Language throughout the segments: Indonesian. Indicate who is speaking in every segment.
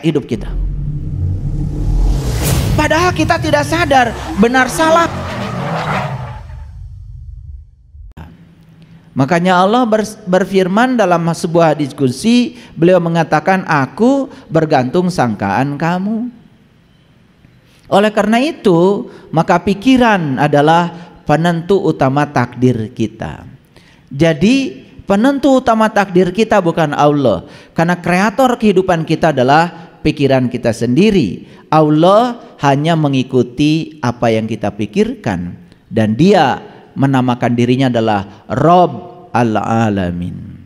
Speaker 1: capek hidup kita. Padahal kita tidak sadar benar salah. Makanya Allah berfirman dalam sebuah diskusi, beliau mengatakan, aku bergantung sangkaan kamu. Oleh karena itu, maka pikiran adalah penentu utama takdir kita. Jadi penentu utama takdir kita bukan Allah, karena kreator kehidupan kita adalah pikiran kita sendiri. Allah hanya mengikuti apa yang kita pikirkan, dan Dia menamakan dirinya adalah Rabb al-Alamin.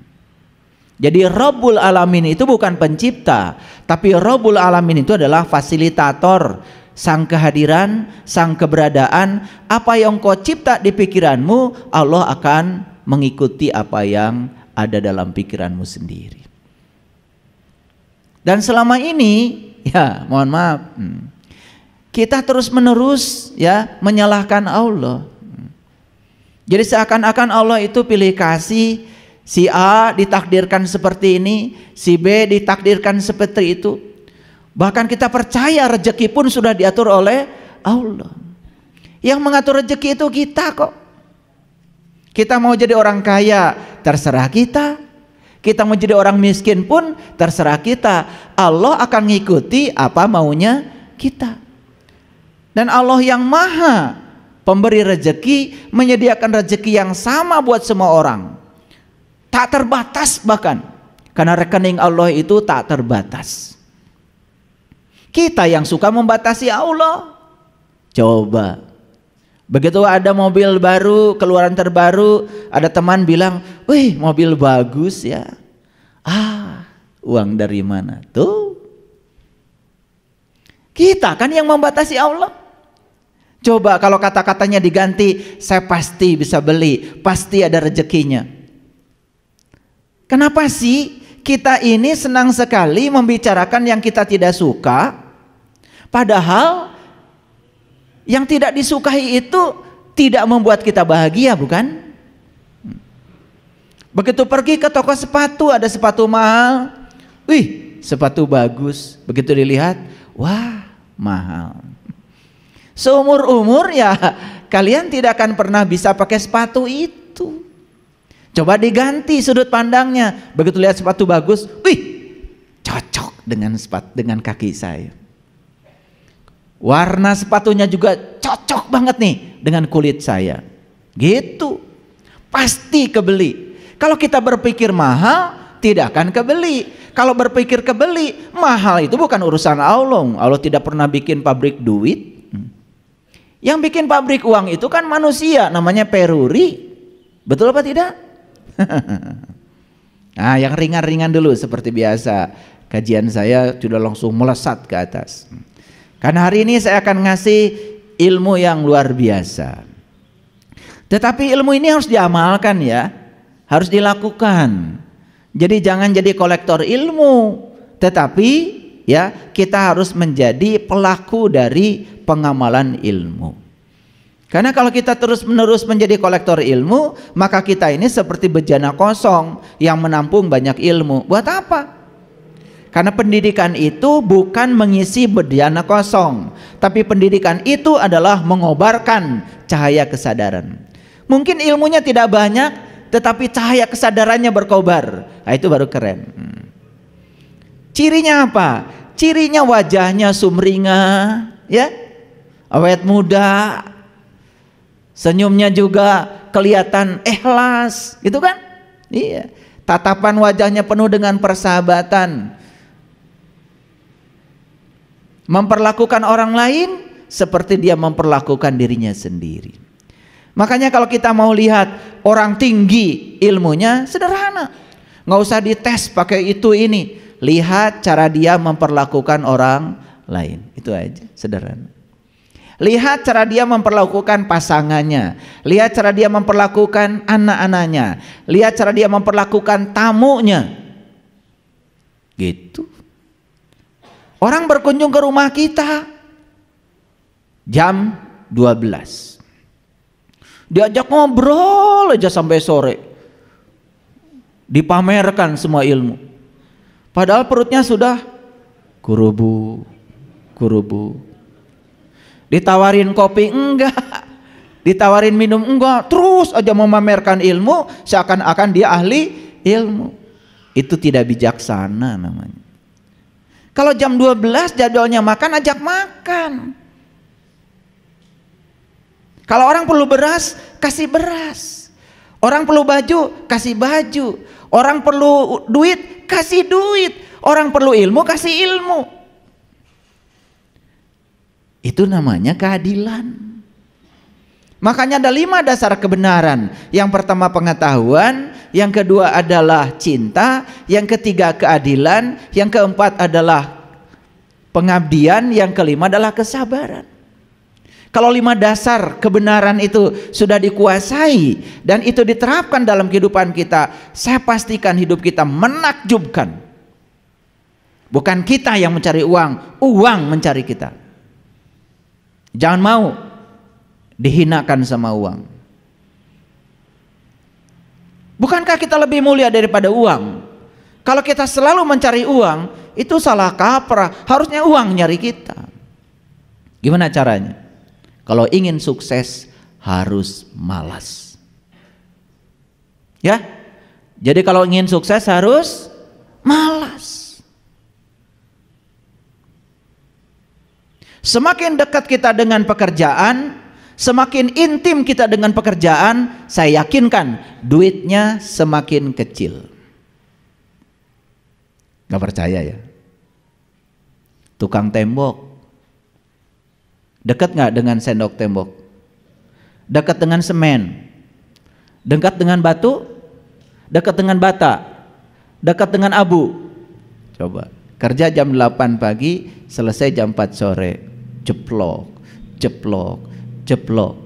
Speaker 1: Jadi Rabbul Alamin itu bukan pencipta, tapi Rabbul Alamin itu adalah fasilitator, sang kehadiran, sang keberadaan. Apa yang kau cipta di pikiranmu, Allah akan mengikuti apa yang ada dalam pikiranmu sendiri. Dan selama ini, ya mohon maaf, kita terus menerus ya menyalahkan Allah. Jadi seakan-akan Allah itu pilih kasih, si A ditakdirkan seperti ini, si B ditakdirkan seperti itu. Bahkan kita percaya rezeki pun sudah diatur oleh Allah. Yang mengatur rezeki itu kita kok. Kita mau jadi orang kaya, terserah kita. Kita mau jadi orang miskin pun terserah kita. Allah akan ngikuti apa maunya kita. Dan Allah yang maha pemberi rezeki, menyediakan rezeki yang sama buat semua orang. Tak terbatas bahkan. Karena rekening Allah itu tak terbatas. Kita yang suka membatasi Allah. Coba. Begitu ada mobil baru, keluaran terbaru, ada teman bilang, wih mobil bagus ya. Uang dari mana? Tuh. Kita kan yang membatasi Allah. Coba kalau kata-katanya diganti, saya pasti bisa beli, pasti ada rezekinya. Kenapa sih kita ini senang sekali membicarakan yang kita tidak suka, padahal yang tidak disukai itu tidak membuat kita bahagia, bukan? Begitu pergi ke toko sepatu, ada sepatu mahal, wih sepatu bagus, begitu dilihat, wah mahal. Seumur-umur ya kalian tidak akan pernah bisa pakai sepatu itu. Coba diganti sudut pandangnya. Begitu lihat sepatu bagus, wih cocok dengan kaki saya. Warna sepatunya juga cocok banget nih dengan kulit saya. Gitu. Pasti kebeli. Kalau kita berpikir mahal, tidak akan kebeli. Kalau berpikir kebeli, mahal itu bukan urusan Allah. Allah tidak pernah bikin pabrik duit. Yang bikin pabrik uang itu kan manusia, namanya peruri. Betul apa tidak? Nah, yang ringan-ringan dulu seperti biasa. Kajian saya sudah langsung melesat ke atas. Karena hari ini saya akan ngasih ilmu yang luar biasa. Tetapi ilmu ini harus diamalkan ya. Harus dilakukan. Jadi jangan jadi kolektor ilmu, tetapi ya kita harus menjadi pelaku dari pengamalan ilmu. Karena kalau kita terus-menerus menjadi kolektor ilmu, maka kita ini seperti bejana kosong yang menampung banyak ilmu. Buat apa? Karena pendidikan itu bukan mengisi bejana kosong, tapi pendidikan itu adalah mengobarkan cahaya kesadaran. Mungkin ilmunya tidak banyak, tetapi cahaya kesadarannya berkobar. Nah, itu baru keren. Cirinya apa? Cirinya wajahnya sumringah, ya, awet muda, senyumnya juga kelihatan ikhlas, gitu kan? Iya. Tatapan wajahnya penuh dengan persahabatan, memperlakukan orang lain seperti dia memperlakukan dirinya sendiri. Makanya kalau kita mau lihat orang tinggi ilmunya sederhana, nggak usah dites pakai itu ini. Lihat cara dia memperlakukan orang lain, itu aja, sederhana. Lihat cara dia memperlakukan pasangannya, lihat cara dia memperlakukan anak-anaknya, lihat cara dia memperlakukan tamunya. Gitu. Orang berkunjung ke rumah kita jam 12. Diajak ngobrol aja sampai sore. Dipamerkan semua ilmu. Padahal perutnya sudah kurubu, kurubu. Ditawarin kopi enggak, ditawarin minum enggak, terus aja memamerkan ilmu seakan-akan dia ahli ilmu. Itu tidak bijaksana namanya. Kalau jam 12 jadwalnya makan, ajak makan. Kalau orang perlu beras, kasih beras. Orang perlu baju, kasih baju. Orang perlu duit, kasih duit. Orang perlu ilmu, kasih ilmu. Itu namanya keadilan. Makanya ada 5 dasar kebenaran. Yang pertama pengetahuan, yang kedua adalah cinta, yang ketiga keadilan, yang keempat adalah pengabdian, yang kelima adalah kesabaran. Kalau 5 dasar kebenaran itu sudah dikuasai dan itu diterapkan dalam kehidupan kita, saya pastikan hidup kita menakjubkan. Bukan kita yang mencari uang, uang mencari kita. Jangan mau dihinakan sama uang. Bukankah kita lebih mulia daripada uang? Kalau kita selalu mencari uang, itu salah kaprah. Harusnya uang nyari kita. Gimana caranya? Kalau ingin sukses harus malas. Ya. Jadi kalau ingin sukses harus malas. Semakin dekat kita dengan pekerjaan, semakin intim kita dengan pekerjaan, saya yakinkan duitnya semakin kecil. Gak percaya ya? Tukang tembok, dekat gak dengan sendok tembok? Dekat dengan semen? Dekat dengan batu? Dekat dengan bata? Dekat dengan abu? Coba, kerja jam 8 pagi, selesai jam 4 sore. Jeplok, jeplok, jeplok.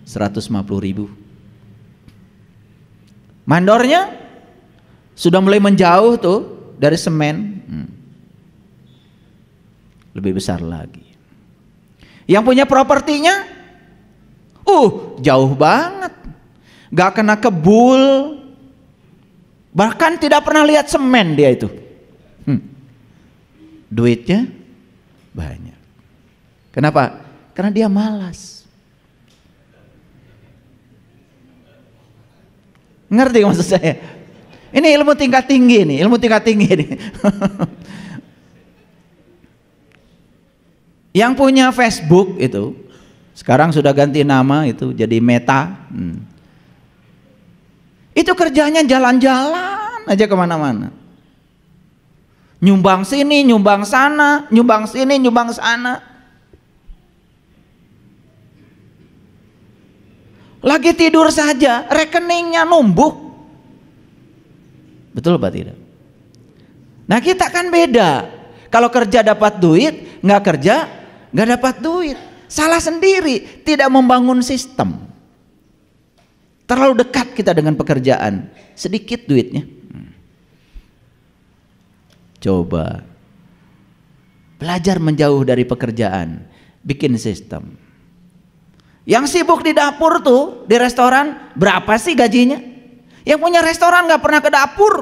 Speaker 1: 150.000. Mandornya sudah mulai menjauh tuh dari semen. Lebih besar lagi. Yang punya propertinya jauh banget, gak kena kebul, bahkan tidak pernah lihat semen dia itu. Duitnya banyak. Kenapa? Karena dia malas. Ngerti maksud saya? Ini ilmu tingkat tinggi nih, ilmu tingkat tinggi nih. Yang punya Facebook itu sekarang sudah ganti nama itu jadi Meta. Itu kerjanya jalan-jalan aja kemana-mana. Nyumbang sini, nyumbang sana, nyumbang sini, nyumbang sana. Lagi tidur saja rekeningnya numbuk. Betul apa tidak? Nah kita kan beda. Kalau kerja dapat duit, nggak kerja nggak dapat duit. Salah sendiri, tidak membangun sistem. Terlalu dekat kita dengan pekerjaan, sedikit duitnya. Coba belajar menjauh dari pekerjaan, bikin sistem. Yang sibuk di dapur tuh, di restoran, berapa sih gajinya? Yang punya restoran gak pernah ke dapur.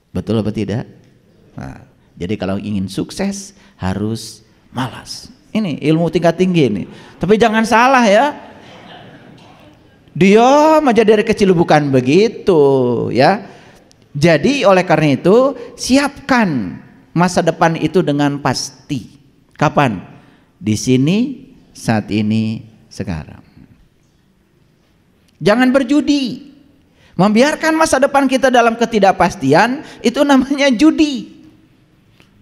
Speaker 1: Betul apa tidak? Nah, jadi kalau ingin sukses harus malas. Ini ilmu tingkat tinggi ini. Tapi jangan salah ya. Dia aja dari kecil bukan begitu ya. Jadi oleh karena itu siapkan masa depan itu dengan pasti. Kapan? Di sini, saat ini, sekarang. Jangan berjudi. Membiarkan masa depan kita dalam ketidakpastian, itu namanya judi.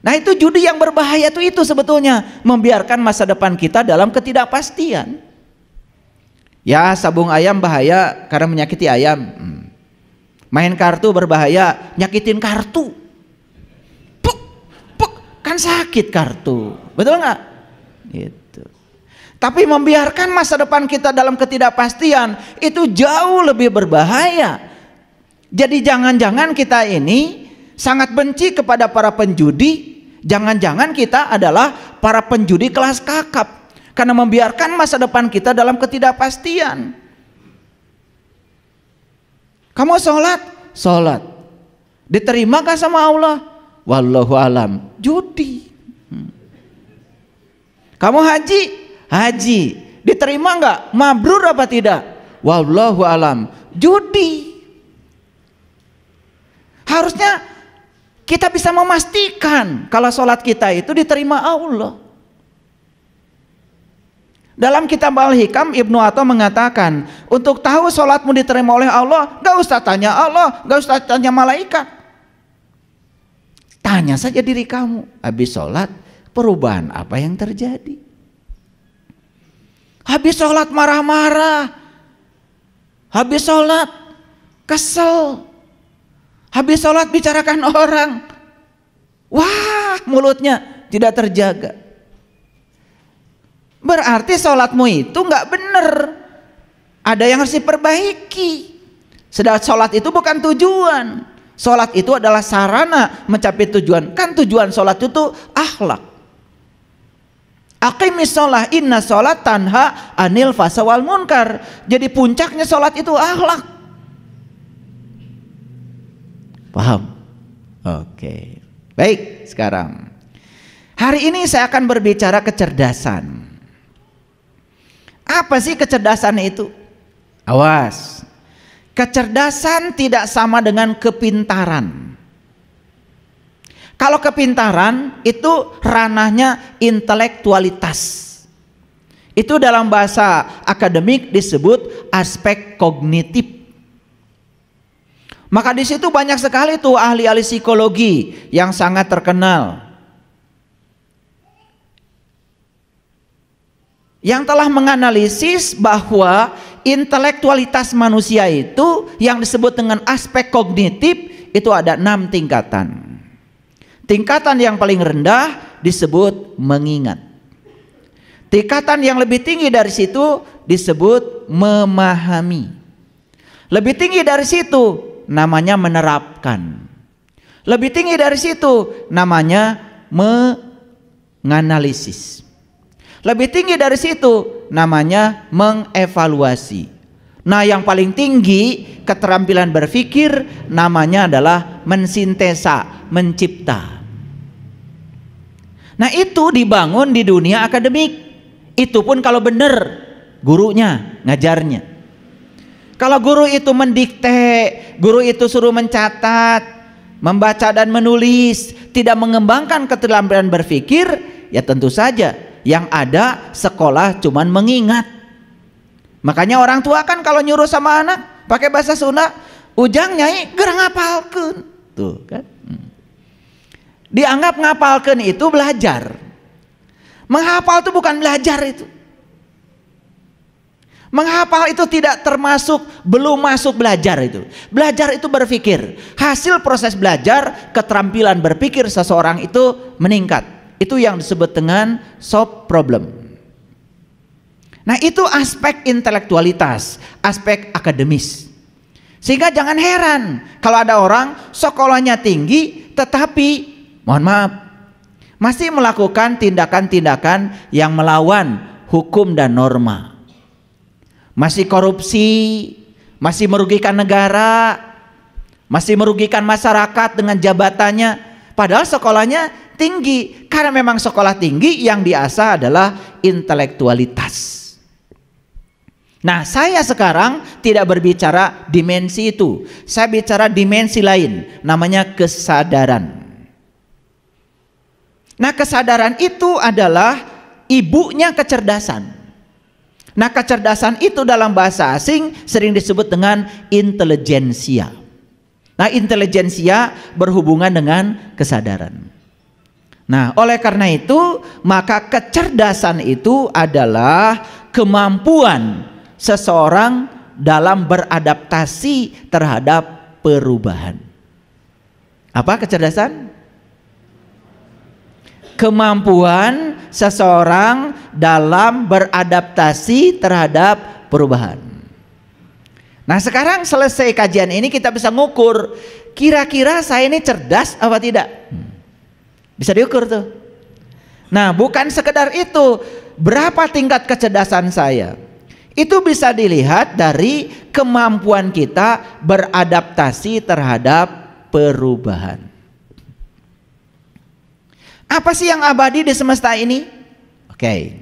Speaker 1: Nah itu judi yang berbahaya itu sebetulnya. Membiarkan masa depan kita dalam ketidakpastian. Ya sabung ayam bahaya karena menyakiti ayam. Main kartu berbahaya, nyakitin kartu. Puk, puk, kan sakit kartu. Betul nggak? Gitu. Tapi membiarkan masa depan kita dalam ketidakpastian itu jauh lebih berbahaya. Jadi jangan-jangan kita ini sangat benci kepada para penjudi. Jangan-jangan kita adalah para penjudi kelas kakap karena membiarkan masa depan kita dalam ketidakpastian. Kamu sholat, Diterima gak sama Allah? Wallahu alam. Judi. Kamu haji? Haji. Diterima nggak? Mabrur apa tidak? Wallahu alam. Judi. Harusnya kita bisa memastikan kalau sholat kita itu diterima Allah. Dalam kitab Al-Hikam, Ibnu Atha mengatakan, untuk tahu sholatmu diterima oleh Allah, gak usah tanya Allah, gak usah tanya malaikat. Tanya saja diri kamu, habis sholat perubahan apa yang terjadi? Habis sholat marah-marah, habis sholat kesel, habis sholat bicarakan orang, wah mulutnya tidak terjaga. Berarti sholatmu itu nggak benar, ada yang harus diperbaiki. Sedangkan sholat itu bukan tujuan. Sholat itu adalah sarana mencapai tujuan. Kan tujuan sholat itu akhlak. Aqimis sholat, inna sholat tanha anil fasa wal munkar. Jadi puncaknya sholat itu akhlak. Paham? Oke. Baik, sekarang hari ini saya akan berbicara kecerdasan. Apa sih kecerdasan itu? Awas, kecerdasan tidak sama dengan kepintaran. Kalau kepintaran itu ranahnya intelektualitas. Itu dalam bahasa akademik disebut aspek kognitif. Maka di situ banyak sekali tuh ahli-ahli psikologi yang sangat terkenal, yang telah menganalisis bahwa intelektualitas manusia itu yang disebut dengan aspek kognitif itu ada 6 tingkatan. Tingkatan yang paling rendah disebut mengingat. Tingkatan yang lebih tinggi dari situ disebut memahami. Lebih tinggi dari situ namanya menerapkan. Lebih tinggi dari situ namanya menganalisis. Lebih tinggi dari situ namanya mengevaluasi. Nah, yang paling tinggi keterampilan berpikir namanya adalah mensintesa, mencipta. Nah, itu dibangun di dunia akademik. Itu pun kalau benar gurunya ngajarnya. Kalau guru itu mendikte, guru itu suruh mencatat, membaca dan menulis, tidak mengembangkan keterampilan berpikir, ya tentu saja yang ada sekolah cuman mengingat. Makanya orang tua kan kalau nyuruh sama anak pakai bahasa Sunda, ujang nyai gerang ngapalkeun. Tuh kan. Dianggap ngapalkeun itu belajar. Menghafal itu bukan belajar itu. Menghafal itu tidak termasuk, belum masuk belajar itu. Belajar itu berpikir. Hasil proses belajar, keterampilan berpikir seseorang itu meningkat. Itu yang disebut dengan solve problem. Nah, itu aspek intelektualitas, aspek akademis. Sehingga jangan heran kalau ada orang sekolahnya tinggi tetapi mohon maaf masih melakukan tindakan-tindakan yang melawan hukum dan norma. Masih korupsi, masih merugikan negara, masih merugikan masyarakat dengan jabatannya, padahal sekolahnya tinggi. Karena memang sekolah tinggi yang diasah adalah intelektualitas. Nah, saya sekarang tidak berbicara dimensi itu. Saya bicara dimensi lain, namanya kesadaran. Nah, kesadaran itu adalah ibunya kecerdasan. Nah, kecerdasan itu dalam bahasa asing sering disebut dengan intelijensia. Nah, intelijensia berhubungan dengan kesadaran. Nah, oleh karena itu, maka kecerdasan itu adalah kemampuan seseorang dalam beradaptasi terhadap perubahan. Apa kecerdasan? Kemampuan seseorang dalam beradaptasi terhadap perubahan. Nah, sekarang selesai kajian ini kita bisa ngukur kira-kira saya ini cerdas apa tidak. Bisa diukur tuh. Nah, bukan sekedar itu, berapa tingkat kecerdasan saya. Itu bisa dilihat dari kemampuan kita beradaptasi terhadap perubahan. Apa sih yang abadi di semesta ini? Oke.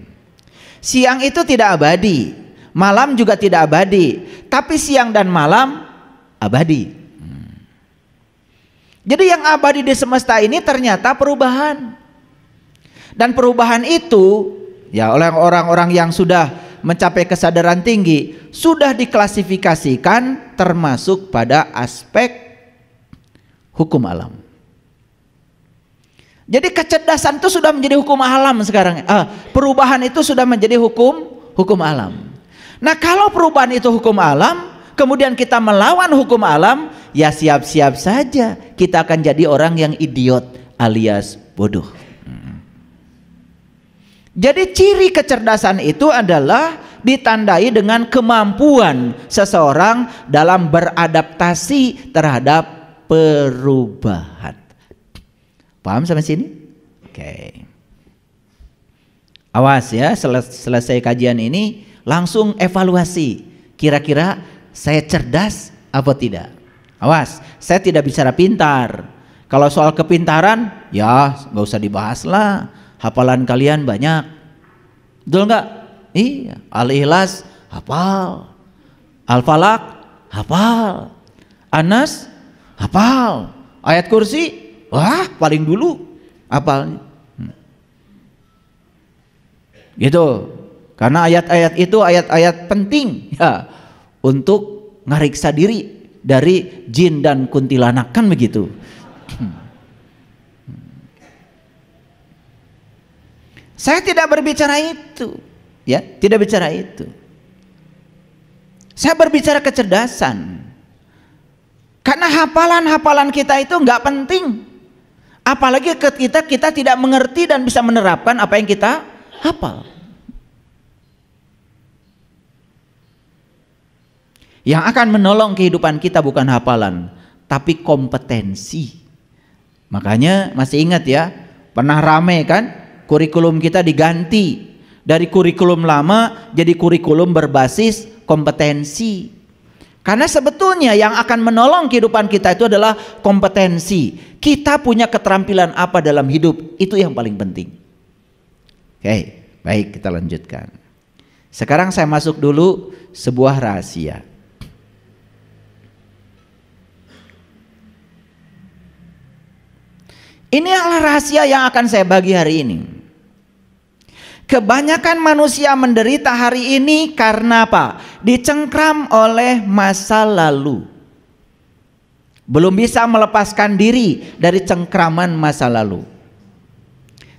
Speaker 1: Siang itu tidak abadi, malam juga tidak abadi, tapi siang dan malam abadi. Jadi yang abadi di semesta ini ternyata perubahan. Dan perubahan itu ya oleh orang-orang yang sudah mencapai kesadaran tinggi sudah diklasifikasikan termasuk pada aspek hukum alam. Jadi kecerdasan itu sudah menjadi hukum alam sekarang. Perubahan itu sudah menjadi hukum alam. Nah, kalau perubahan itu hukum alam, kemudian kita melawan hukum alam, ya siap-siap saja kita akan jadi orang yang idiot alias bodoh. Jadi ciri kecerdasan itu adalah ditandai dengan kemampuan seseorang dalam beradaptasi terhadap perubahan. Paham sampai sini? Oke. Awas ya, selesai kajian ini langsung evaluasi. Kira-kira saya cerdas apa tidak? Awas, saya tidak bicara pintar. Kalau soal kepintaran, ya nggak usah dibahas lah. Hafalan kalian banyak. Betul nggak? Iya. Al-Ikhlas hafal, Al-Falaq hafal, Anas hafal, ayat kursi wah paling dulu hafalnya. Gitu. Karena ayat-ayat itu ayat-ayat penting ya untuk ngariksa diri dari jin dan kuntilanak, kan begitu. Saya tidak berbicara itu, ya, tidak bicara itu. Saya berbicara kecerdasan. Karena hafalan-hafalan kita itu nggak penting. Apalagi ketika kita tidak mengerti dan bisa menerapkan apa yang kita hafal. Yang akan menolong kehidupan kita bukan hafalan, tapi kompetensi. Makanya masih ingat ya, pernah rame kan kurikulum kita diganti dari kurikulum lama jadi kurikulum berbasis kompetensi. Karena sebetulnya yang akan menolong kehidupan kita itu adalah kompetensi. Kita punya keterampilan apa dalam hidup, itu yang paling penting. Oke, baik, kita lanjutkan. Sekarang saya masuk dulu sebuah rahasia. Ini adalah rahasia yang akan saya bagi hari ini. Kebanyakan manusia menderita hari ini karena apa? Dicengkram oleh masa lalu. Belum bisa melepaskan diri dari cengkraman masa lalu.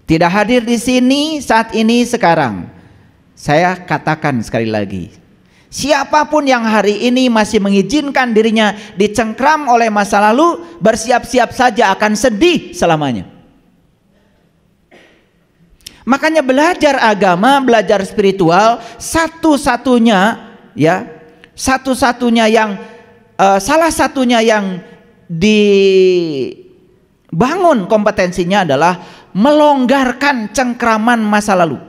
Speaker 1: Tidak hadir di sini saat ini sekarang. Saya katakan sekali lagi. Siapapun yang hari ini masih mengizinkan dirinya dicengkram oleh masa lalu, bersiap-siap saja akan sedih selamanya. Makanya belajar agama, belajar spiritual, salah satunya yang dibangun kompetensinya adalah melonggarkan cengkraman masa lalu.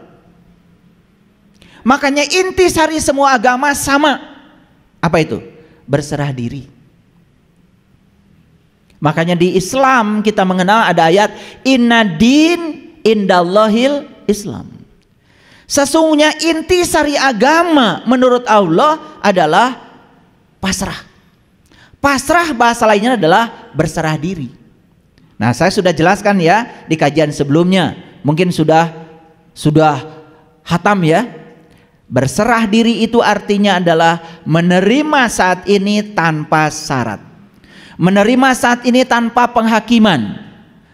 Speaker 1: Makanya intisari semua agama sama. Apa itu? Berserah diri. Makanya di Islam kita mengenal ada ayat inna din indallahil Islam. Sesungguhnya intisari agama menurut Allah adalah pasrah. Pasrah bahasa lainnya adalah berserah diri. Nah, saya sudah jelaskan ya di kajian sebelumnya. Mungkin sudah hatam ya. Berserah diri itu artinya adalah menerima saat ini tanpa syarat. Menerima saat ini tanpa penghakiman.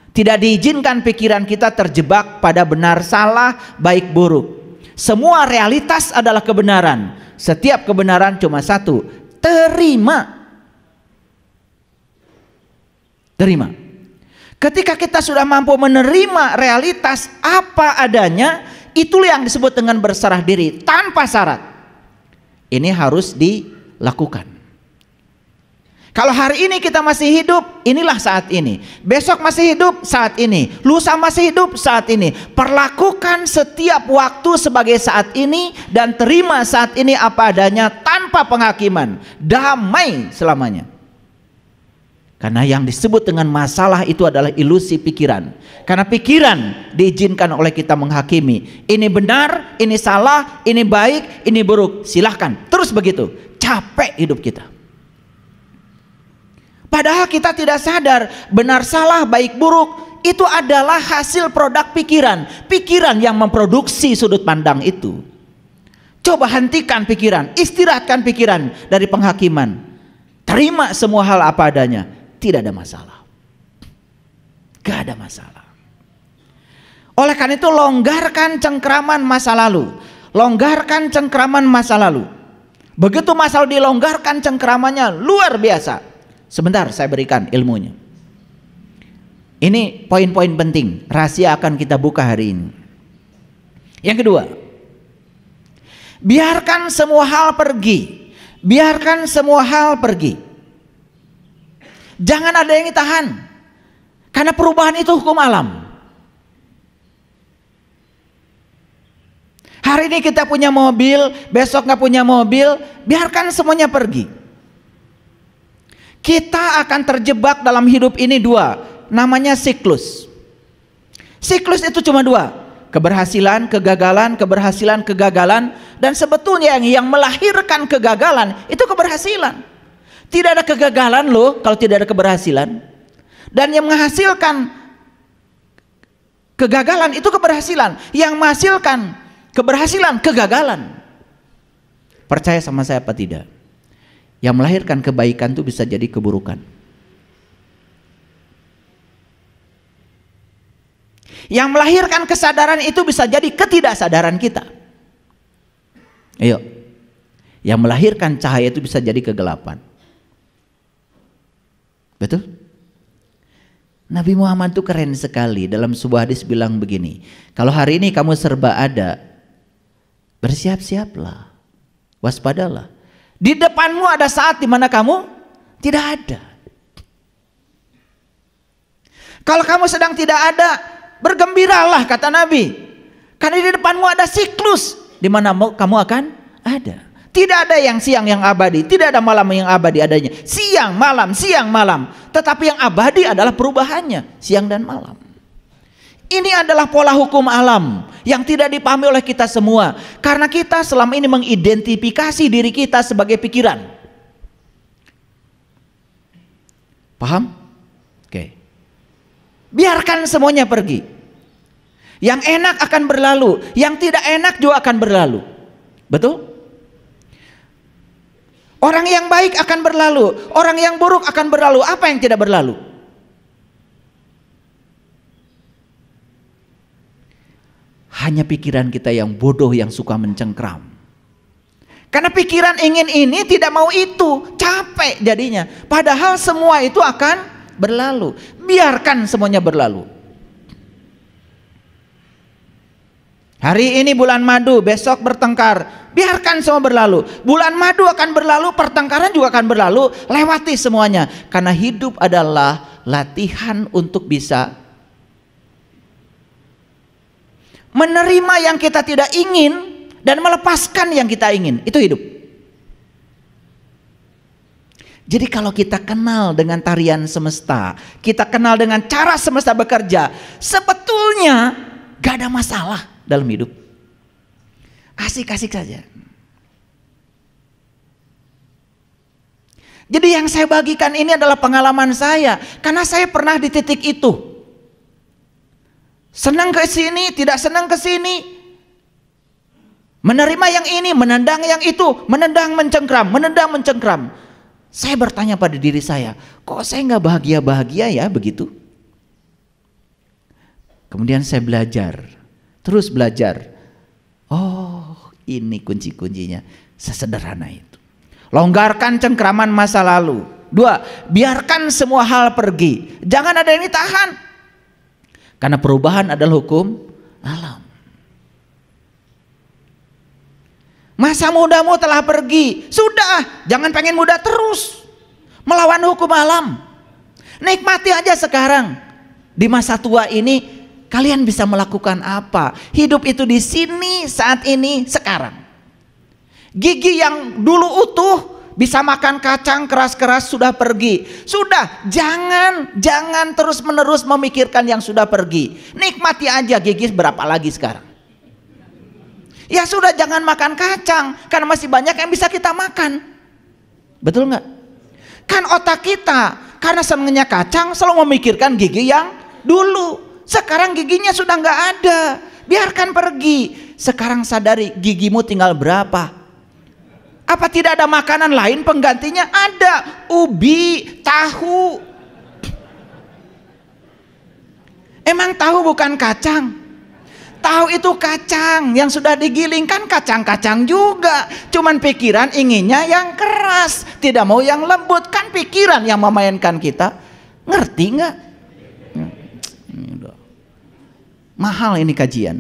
Speaker 1: Tidak diizinkan pikiran kita terjebak pada benar salah, baik buruk. Semua realitas adalah kebenaran. Setiap kebenaran cuma satu, terima. Terima. Ketika kita sudah mampu menerima realitas apa adanya, itulah yang disebut dengan berserah diri tanpa syarat. Ini harus dilakukan. Kalau hari ini kita masih hidup, inilah saat ini. Besok masih hidup, saat ini. Lusa masih hidup, saat ini. Perlakukan setiap waktu sebagai saat ini dan terima saat ini apa adanya tanpa penghakiman. Damai selamanya. Karena yang disebut dengan masalah itu adalah ilusi pikiran. Karena pikiran diizinkan oleh kita menghakimi. Ini benar, ini salah, ini baik, ini buruk. Silahkan, terus begitu. Capek hidup kita. Padahal kita tidak sadar benar salah, baik buruk itu adalah hasil produk pikiran. Pikiran yang memproduksi sudut pandang itu. Coba hentikan pikiran, istirahatkan pikiran dari penghakiman. Terima semua hal apa adanya. Tidak ada masalah. Gak ada masalah. Oleh karena itu longgarkan cengkraman masa lalu. Longgarkan cengkraman masa lalu. Begitu masa lalu dilonggarkan cengkramannya luar biasa. Sebentar saya berikan ilmunya. Ini poin-poin penting. Rahasia akan kita buka hari ini. Yang kedua. Biarkan semua hal pergi. Biarkan semua hal pergi. Jangan ada yang ditahan. Karena perubahan itu hukum alam. Hari ini kita punya mobil, besok nggak punya mobil, biarkan semuanya pergi. Kita akan terjebak dalam hidup ini dua, namanya siklus. Siklus itu cuma dua, keberhasilan, kegagalan, keberhasilan, kegagalan. Dan sebetulnya yang melahirkan kegagalan itu keberhasilan. Tidak ada kegagalan loh kalau tidak ada keberhasilan. Dan yang menghasilkan kegagalan itu keberhasilan. Yang menghasilkan keberhasilan kegagalan. Percaya sama saya apa tidak? Yang melahirkan kebaikan itu bisa jadi keburukan. Yang melahirkan kesadaran itu bisa jadi ketidaksadaran kita. Ayo. Yang melahirkan cahaya itu bisa jadi kegelapan. Betul? Nabi Muhammad itu keren sekali. Dalam sebuah hadis bilang begini, kalau hari ini kamu serba ada, bersiap-siaplah, waspadalah. Di depanmu ada saat di mana kamu tidak ada. Kalau kamu sedang tidak ada, bergembiralah kata Nabi. Karena di depanmu ada siklus di mana kamu akan ada. Tidak ada yang siang yang abadi, tidak ada malam yang abadi adanya. Siang, malam, siang, malam. Tetapi yang abadi adalah perubahannya, siang dan malam. Ini adalah pola hukum alam yang tidak dipahami oleh kita semua. Karena kita selama ini mengidentifikasi diri kita sebagai pikiran. Paham? Oke. Biarkan semuanya pergi. Yang enak akan berlalu, yang tidak enak juga akan berlalu. Betul? Orang yang baik akan berlalu, orang yang buruk akan berlalu. Apa yang tidak berlalu? Hanya pikiran kita yang bodoh yang suka mencengkram. Karena pikiran ingin ini tidak mau itu, capek jadinya. Padahal semua itu akan berlalu. Biarkan semuanya berlalu. Hari ini bulan madu, besok bertengkar. Biarkan semua berlalu. Bulan madu akan berlalu, pertengkaran juga akan berlalu. Lewati semuanya. Karena hidup adalah latihan untuk bisa menerima yang kita tidak ingin dan melepaskan yang kita ingin. Itu hidup. Jadi kalau kita kenal dengan tarian semesta, kita kenal dengan cara semesta bekerja, sebetulnya gak ada masalah dalam hidup. Asik-asik saja. Jadi yang saya bagikan ini adalah pengalaman saya, karena saya pernah di titik itu. Senang ke sini, tidak senang ke sini. Menerima yang ini, menendang yang itu, menendang mencengkram, menendang mencengkram. Saya bertanya pada diri saya, kok saya nggak bahagia-bahagia ya begitu? Kemudian saya belajar, terus belajar. Oh, ini kunci-kuncinya, sesederhana itu. Longgarkan cengkraman masa lalu. 2, biarkan semua hal pergi. Jangan ada yang ditahan. Karena perubahan adalah hukum alam. Masa mudamu telah pergi. Sudah, jangan pengen muda terus. Melawan hukum alam. Nikmati aja sekarang. Di masa tua ini kalian bisa melakukan apa? Hidup itu di sini, saat ini, sekarang. Gigi yang dulu utuh bisa makan kacang keras-keras sudah pergi. Sudah, jangan terus-menerus memikirkan yang sudah pergi. Nikmati aja gigi berapa lagi sekarang. Ya sudah, jangan makan kacang karena masih banyak yang bisa kita makan. Betul nggak? Kan otak kita karena senangnya kacang selalu memikirkan gigi yang dulu. Sekarang giginya sudah nggak ada, biarkan pergi. Sekarang sadari gigimu tinggal berapa. Apa tidak ada makanan lain penggantinya? Ada, ubi, tahu. Emang tahu bukan kacang? Tahu itu kacang yang sudah digiling, kan kacang-kacang juga. Cuman pikiran inginnya yang keras, tidak mau yang lembut. Kan pikiran yang memainkan kita. Ngerti nggak? Mahal ini kajian.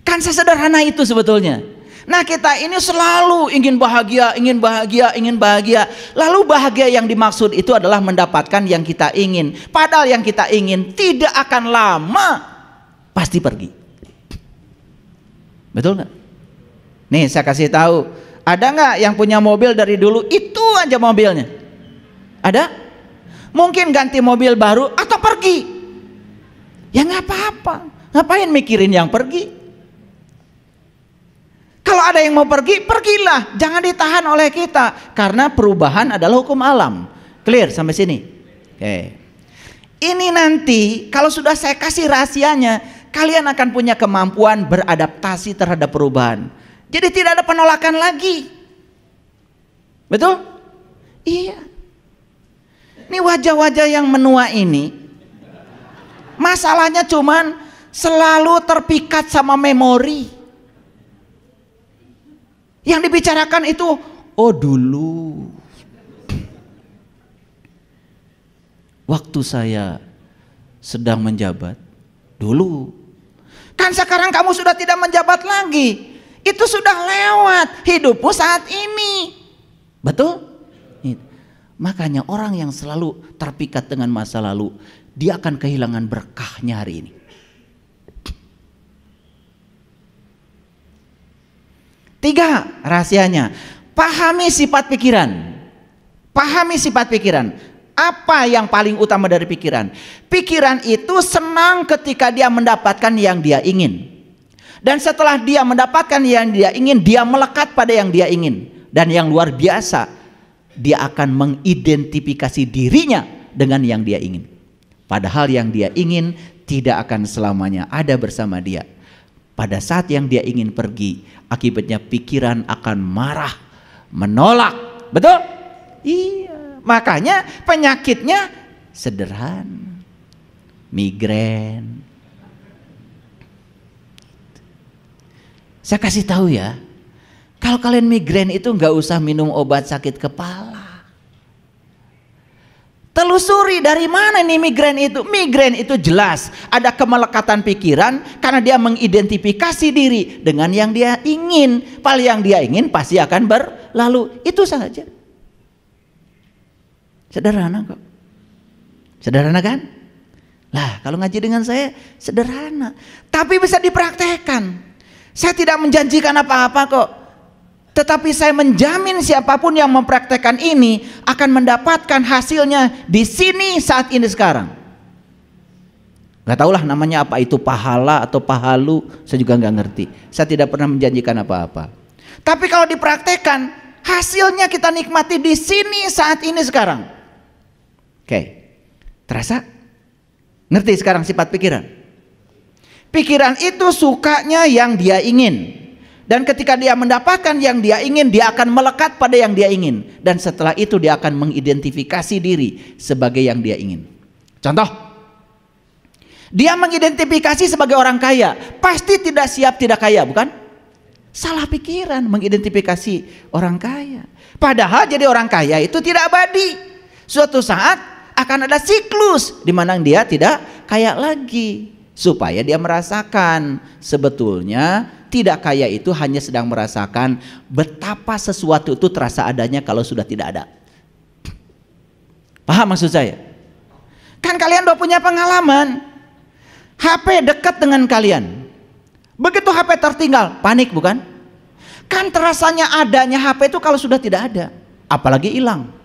Speaker 1: Kan sesederhana itu sebetulnya. Nah, kita ini selalu ingin bahagia, ingin bahagia, ingin bahagia. Lalu bahagia yang dimaksud itu adalah mendapatkan yang kita ingin. Padahal yang kita ingin tidak akan lama, pasti pergi. Betul nggak? Nih saya kasih tahu, ada nggak yang punya mobil dari dulu itu aja mobilnya? Ada? Mungkin ganti mobil baru atau pergi. Ya nggak apa-apa. Ngapain mikirin yang pergi? Kalau ada yang mau pergi, pergilah. Jangan ditahan oleh kita. Karena perubahan adalah hukum alam. Clear sampai sini? Oke. Ini nanti kalau sudah saya kasih rahasianya, kalian akan punya kemampuan beradaptasi terhadap perubahan. Jadi tidak ada penolakan lagi. Betul? Iya. Ini wajah-wajah yang menua ini, masalahnya cuman selalu terpikat sama memori. Yang dibicarakan itu, oh dulu waktu saya sedang menjabat, dulu. Kan sekarang kamu sudah tidak menjabat lagi. Itu sudah lewat, hidupmu saat ini. Betul? Makanya orang yang selalu terpikat dengan masa lalu, dia akan kehilangan berkahnya hari ini. 3 rahasianya, pahami sifat pikiran. Pahami sifat pikiran. Apa yang paling utama dari pikiran? Pikiran itu senang ketika dia mendapatkan yang dia ingin. Dan setelah dia mendapatkan yang dia ingin, dia melekat pada yang dia ingin. Dan yang luar biasa, dia akan mengidentifikasi dirinya dengan yang dia ingin. Padahal yang dia ingin tidak akan selamanya ada bersama dia. Pada saat yang dia ingin pergi, akibatnya pikiran akan marah, menolak. Betul? Iya. Makanya penyakitnya sederhana. Migrain. Saya kasih tahu ya, kalau kalian migrain itu nggak usah minum obat sakit kepala. Telusuri dari mana nih migrain itu. Migrain itu jelas ada kemelekatan pikiran karena dia mengidentifikasi diri dengan yang dia ingin. Paling yang dia ingin pasti akan berlalu. Itu saja. Sederhana kok. Sederhana kan? Lah kalau ngaji dengan saya sederhana, tapi bisa dipraktekkan. Saya tidak menjanjikan apa-apa kok, tetapi saya menjamin siapapun yang mempraktekkan ini akan mendapatkan hasilnya di sini saat ini sekarang. Gak tahulah namanya apa itu, pahala atau pahalu, saya juga gak ngerti. Saya tidak pernah menjanjikan apa-apa. Tapi kalau dipraktekkan, hasilnya kita nikmati di sini saat ini sekarang. Oke, terasa? Ngerti sekarang sifat pikiran? Pikiran itu sukanya yang dia ingin. Dan ketika dia mendapatkan yang dia ingin, dia akan melekat pada yang dia ingin. Dan setelah itu dia akan mengidentifikasi diri sebagai yang dia ingin. Contoh, dia mengidentifikasi sebagai orang kaya. Pasti tidak siap tidak kaya, bukan? Salah pikiran mengidentifikasi orang kaya. Padahal jadi orang kaya itu tidak abadi. Suatu saat akan ada siklus di mana dia tidak kaya lagi. Supaya dia merasakan sebetulnya tidak kaya itu hanya sedang merasakan betapa sesuatu itu terasa adanya kalau sudah tidak ada. Paham maksud saya? Kan kalian udah punya pengalaman. HP dekat dengan kalian. Begitu HP tertinggal, panik bukan? Kan terasanya adanya HP itu kalau sudah tidak ada, apalagi hilang.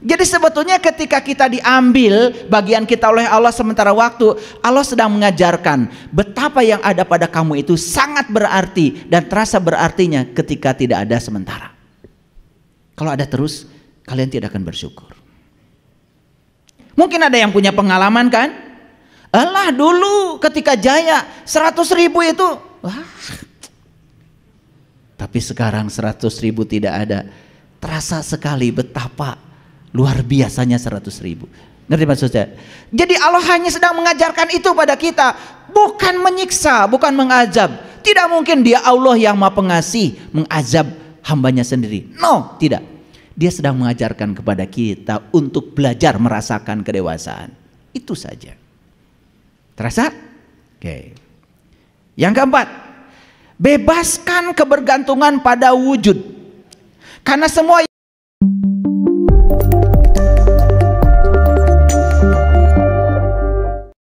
Speaker 1: Jadi sebetulnya ketika kita diambil bagian kita oleh Allah sementara waktu, Allah sedang mengajarkan betapa yang ada pada kamu itu sangat berarti dan terasa berartinya ketika tidak ada sementara. Kalau ada terus, kalian tidak akan bersyukur. Mungkin ada yang punya pengalaman kan? Alah dulu ketika jaya 100.000 itu, wah. Tapi sekarang 100.000 tidak ada. Terasa sekali betapa luar biasanya 100.000. Ngerti maksudnya? Jadi Allah hanya sedang mengajarkan itu pada kita, bukan menyiksa, bukan mengazab. Tidak mungkin Dia Allah yang Maha Pengasih mengazab hambanya sendiri. No, tidak. Dia sedang mengajarkan kepada kita untuk belajar merasakan kedewasaan. Itu saja. Terasa? Oke. Yang keempat, bebaskan kebergantungan pada wujud. Karena semua